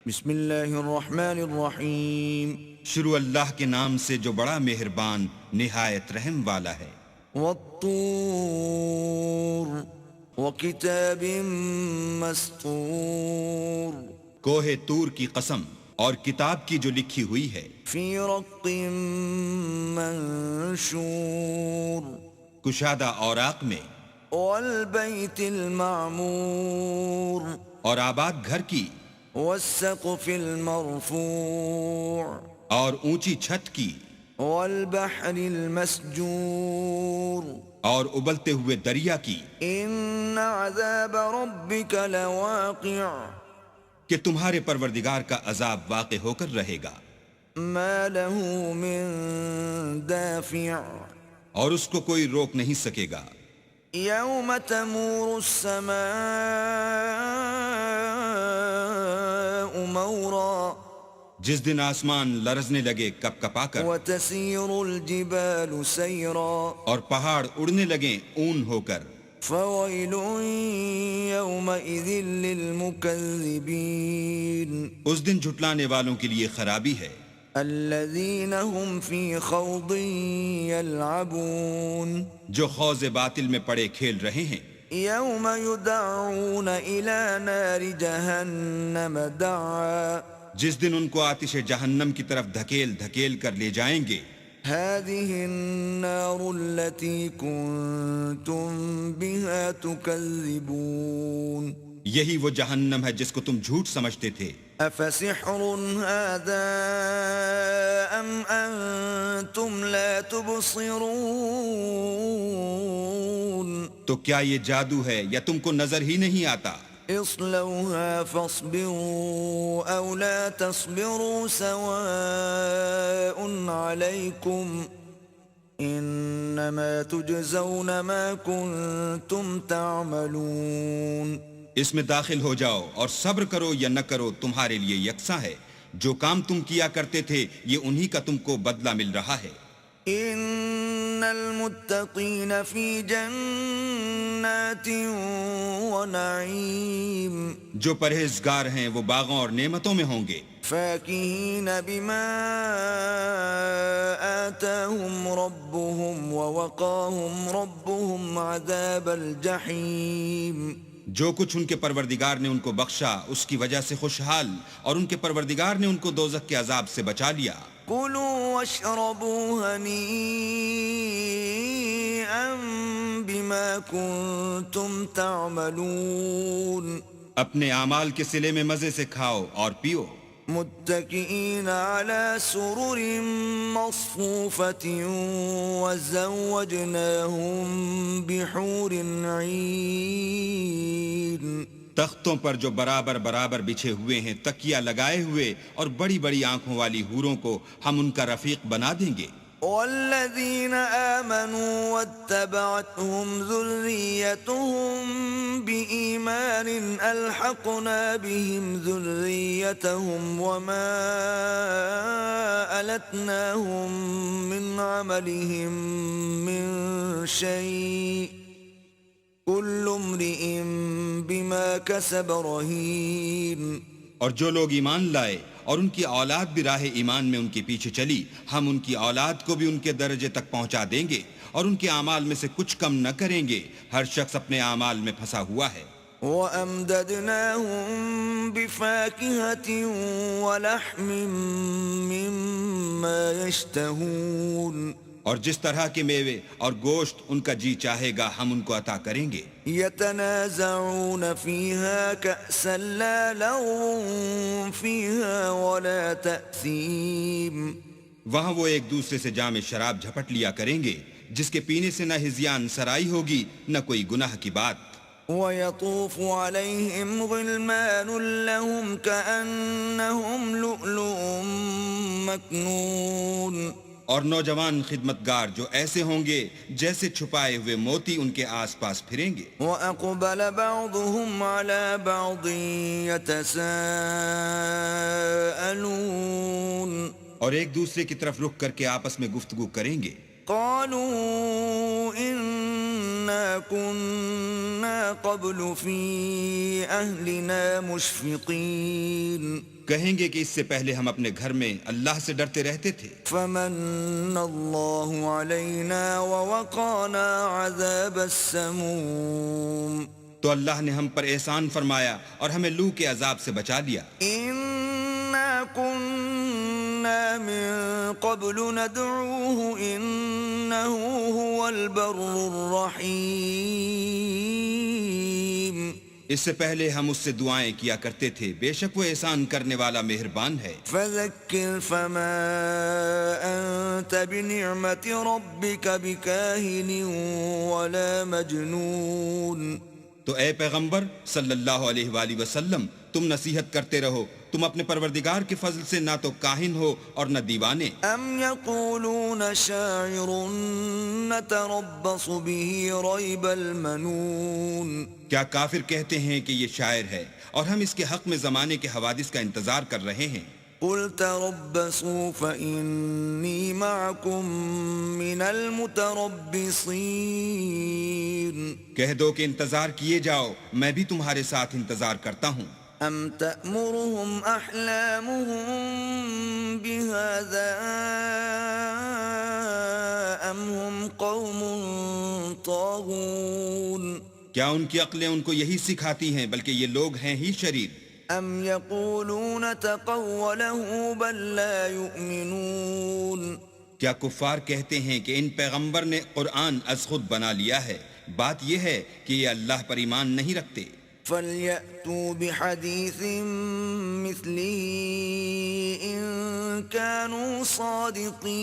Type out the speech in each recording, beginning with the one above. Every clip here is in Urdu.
بسم اللہ الرحمن الرحیم شروع اللہ کے نام سے جو بڑا مہربان نہایت رحم والا ہے۔ والطور وکتاب مسطور کوہ طور کی قسم اور کتاب کی جو لکھی ہوئی ہے، فی رق منشور کشادہ اوراق میں، والبیت المعمور اور آباد گھر کی، والسقف المرفوع اور اونچی چھت کی، والبحر المسجور اور ابلتے ہوئے دریا کی، ان عذاب ربک لواقع کہ تمہارے پروردگار کا عذاب واقع ہو کر رہے گا، ما له من دافع اور اس کو کوئی روک نہیں سکے گا۔ یوم تمور السماء مورا جس دن آسمان لرزنے لگے کپ کپا کر، وتسیر الجبال سیرا اور پہاڑ اڑنے لگیں اون ہو کر، فویل یومئذ للمکذبین اس دن جھٹلانے والوں کے لیے خرابی ہے، الذین هم فی خوض یلعبون جو خوض باطل میں پڑے کھیل رہے ہیں۔ یوم یدعون الی نار جہنم دعا جس دن ان کو آتش جہنم کی طرف دھکیل دھکیل کر لے جائیں گے۔ هذه النار التي كنتم بها تكذبون یہی وہ جہنم ہے جس کو تم جھوٹ سمجھتے تھے۔ افسحر هذا ام انتم لا تبصرون تو کیا یہ جادو ہے یا تم کو نظر ہی نہیں آتا؟ اصلوها فاصبروا او لا تصبروا سواء عليكم انما تجزون ما كنتم تعملون اس میں داخل ہو جاؤ اور صبر کرو یا نہ کرو تمہارے لیے یکساں ہے، جو کام تم کیا کرتے تھے یہ انہی کا تم کو بدلہ مل رہا ہے۔ ان المتقین فی جنات ونعیم جو پرہیزگار ہیں وہ باغوں اور نعمتوں میں ہوں گے، فاکہین بما آتاہم ربهم ووقاہم ربهم عذاب الجحیم جو کچھ ان کے پروردگار نے ان کو بخشا اس کی وجہ سے خوشحال، اور ان کے پروردگار نے ان کو دوزخ کے عذاب سے بچا لیا۔ کلوا واشربوا ہنیئا بما کنتم تعملون اپنے اعمال کے صلے میں مزے سے کھاؤ اور پیو، متکئین علی سرر مصفوفة وزوجناہم بحور عین تختوں پر جو برابر برابر بچھے ہوئے ہیں، تکیہ لگائے ہوئے، اور بڑی بڑی آنکھوں والی حوروں کو ہم ان کا رفیق بنا دیں گے۔ والذین آمنوا واتبعتهم ذریتهم بإیمان الحقنا بهم ذریتهم وما ألتناهم من عملهم من شيء كل امرئ بما كسب رهين اور جو لوگ ایمان لائے اور ان کی اولاد بھی راہ ایمان میں ان کے پیچھے چلی، ہم ان کی اولاد کو بھی ان کے درجے تک پہنچا دیں گے اور ان کے اعمال میں سے کچھ کم نہ کریں گے۔ ہر شخص اپنے اعمال میں پھنسا ہوا ہے۔ وَأَمْدَدْنَاهُمْ بِفَاكِهَةٍ وَلَحْمٍ مِّمَّا يَشْتَهُونَ اور جس طرح کے میوے اور گوشت ان کا جی چاہے گا ہم ان کو عطا کریں گے۔ يَتَنَازَعُونَ فِيهَا كَأْسًا لَا لَغْوٌ فِيهَا وَلَا تَأْثِيمٌ وہاں وہ ایک دوسرے سے جام شراب جھپٹ لیا کریں گے، جس کے پینے سے نہ ہذیان سرائی ہوگی نہ کوئی گناہ کی بات۔ وَيَطُوفُ عَلَيْهِمْ غِلْمَانٌ لَهُمْ كَأَنَّهُمْ لُؤْلُؤٌ مَكْنُونٌ اور نوجوان خدمتگار جو ایسے ہوں گے جیسے چھپائے ہوئے موتی ان کے آس پاس پھریں گے۔ وَأَقْبَلَ بَعْضُهُمْ عَلَى بَعْضٍ يَتَسَاءَلُونَ اور ایک دوسرے کی طرف رخ کر کے آپس میں گفتگو کریں گے۔ قَالُوا إِنَّا كُنَّا قبل في أهلنا مشفقين کہیں گے کہ اس سے پہلے ہم اپنے گھر میں اللہ سے ڈرتے رہتے تھے. فمن الله علينا ووقانا عذاب السموم تو اللہ نے ہم پر احسان فرمایا اور ہمیں لو کے عذاب سے بچا لیا. إنا كنا من قبل ندعوه إنه هو البر الرحيم اس سے پہلے ہم اس سے دعائیں کیا کرتے تھے، بے شک وہ احسان کرنے والا مہربان ہے. فذكر فما أنت بنعمة ربك بكاهن ولا مجنون تو اے پیغمبر صلی اللہ علیہ وآلہ وسلم تم نصیحت کرتے رہو، تم اپنے پروردگار کے فضل سے نہ تو کاہن ہو اور نہ دیوانے. ام يقولون شاعر نتربص به ريب المنون کیا کافر کہتے ہیں کہ یہ شاعر ہے اور ہم اس کے حق میں زمانے کے حوادث کا انتظار کر رہے ہیں. قل تربصوا فإني معكم من المتربصين کہہ دو کہ انتظار کیے جاؤ، میں بھی تمہارے ساتھ انتظار کرتا ہوں. ام تأمرهم أحلامهم بهذا ام هم قوم طاغون کیا ان کی عقلیں ان کو یہی سکھاتی ہیں، بلکہ یہ لوگ ہیں ہی شریر. ام يقولون تقوله بل لا يؤمنون کیا کفار کہتے ہیں کہ ان پیغمبر نے قرآن از خود بنا لیا ہے، بات یہ ہے کہ یہ اللہ پر ایمان نہیں رکھتے. فَلْيَأْتُوا بِحَدِيثٍ مِثْلِهِ إِن كَانُوا صَادِقِينَ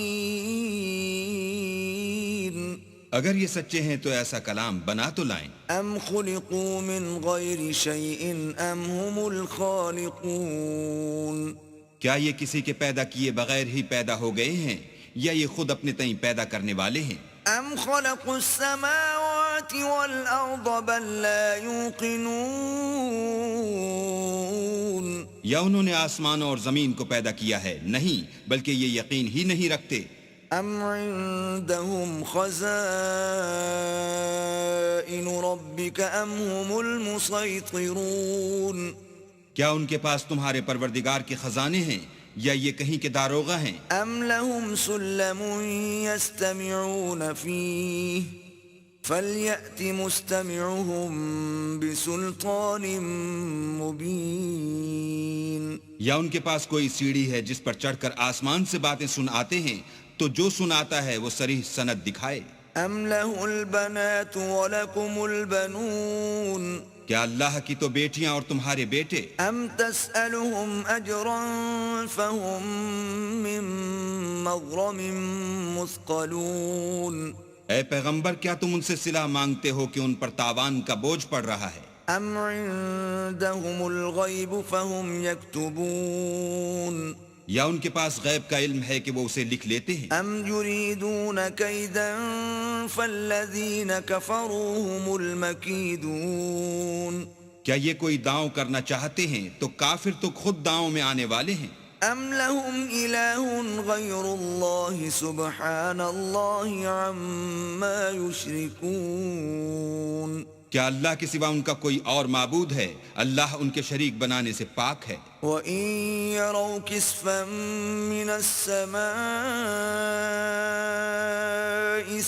اگر یہ سچے ہیں تو ایسا کلام بنا تو لائیں. ام خلقوا من غیر شیء ام هم الخالقون کیا یہ کسی کے پیدا کیے بغیر ہی پیدا ہو گئے ہیں یا یہ خود اپنے تئیں پیدا کرنے والے ہیں؟ ام خلقوا السماوات والارض بل لا يوقنون یا انہوں نے آسمان اور زمین کو پیدا کیا ہے؟ نہیں، بلکہ یہ یقین ہی نہیں رکھتے. ام عندهم خزائن ربك ام هم المسيطرون کیا ان کے پاس تمہارے پروردگار کے خزانے ہیں یا یہ کہیں کے داروغہ ہیں؟ ام لهم سلم يستمعون فيه فليأت مستمعهم بسلطان مبين یا ان کے پاس کوئی سیڑھی ہے جس پر چڑھ کر آسمان سے باتیں سن آتے ہیں تو جو سناتا ہے وہ صریح سند دکھائے. ام له البنات ولكم البنون کیا اللہ کی تو بیٹیاں اور تمہارے بیٹے؟ ام تسألهم اجرا فهم من مغرم مثقلون اے پیغمبر کیا تم ان سے صلہ مانگتے ہو کہ ان پر تاوان کا بوجھ پڑ رہا ہے؟ ام عندهم الغیب فهم یکتبون یا ان کے پاس غیب کا علم ہے کہ وہ اسے لکھ لیتے ہیں؟ ام یریدون کیدا فالذین کفروا هم المکیدون کیا یہ کوئی داؤں کرنا چاہتے ہیں تو کافر تو خود داؤں میں آنے والے ہیں. ام لهم الہ غیر اللہ سبحان اللہ عما یشرکون کیا اللہ کے سوا ان کا کوئی اور معبود ہے؟ اللہ ان کے شریک بنانے سے پاک ہے. وَإِن يَرَوْا كِسْفًا مِّنَ السَّمَاءِ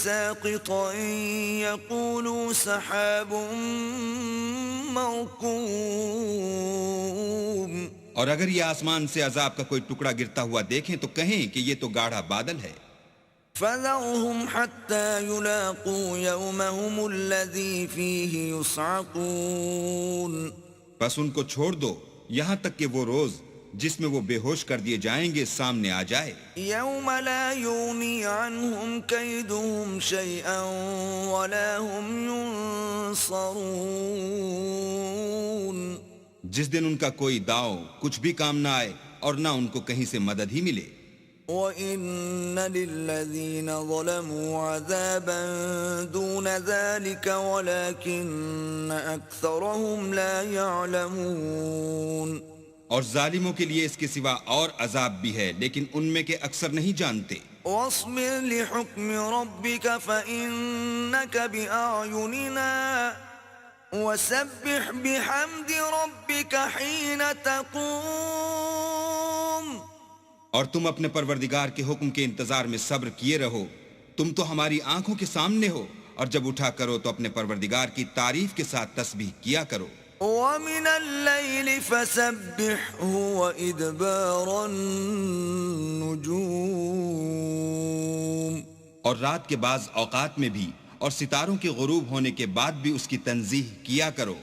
سَاقِطًا يَقُولُوا سَحَابٌ مَّرْكُومٌ اور اگر یہ آسمان سے عذاب کا کوئی ٹکڑا گرتا ہوا دیکھیں تو کہیں کہ یہ تو گاڑھا بادل ہے. فَذَرْهُمْ حَتَّى يُلَاقُوا يَوْمَهُمُ الَّذِي فِيهِ يُصْعَقُونَ بس ان کو چھوڑ دو یہاں تک کہ وہ روز جس میں وہ بے ہوش کر دیے جائیں گے سامنے آ جائے. يَوْمَ لَا يُغْنِي عَنْهُمْ كَيْدُهُمْ شَيْئًا وَلَا هُمْ يُنصَرُونَ جس دن ان کا کوئی داؤ کچھ بھی کام نہ آئے اور نہ ان کو کہیں سے مدد ہی ملے. وَإِنَّ لِلَّذِينَ ظَلَمُوا عَذَابًا دُونَ ذَلِكَ وَلَكِنَّ أَكْثَرَهُمْ لَا يَعْلَمُونَ اور ظالموں کے لیے اس کے سوا اور عذاب بھی ہے لیکن ان میں کے اکثر نہیں جانتے. وَاصْبِرْ لِحُكْمِ رَبِّكَ فَإِنَّكَ بِأَعْيُنِنَا وسبح بحمد ربك حين تقوم اور تم اپنے پروردگار کے حکم کے انتظار میں صبر کیے رہو. تم تو ہماری آنکھوں کے سامنے ہو، اور جب اٹھا کرو تو اپنے پروردگار کی تعریف کے ساتھ تسبیح کیا کرو. ومن الليل فسبحه وإدبار النجوم اور رات کے بعض اوقات میں بھی اور ستاروں کے غروب ہونے کے بعد بھی اس کی تنزیہ کیا کرو.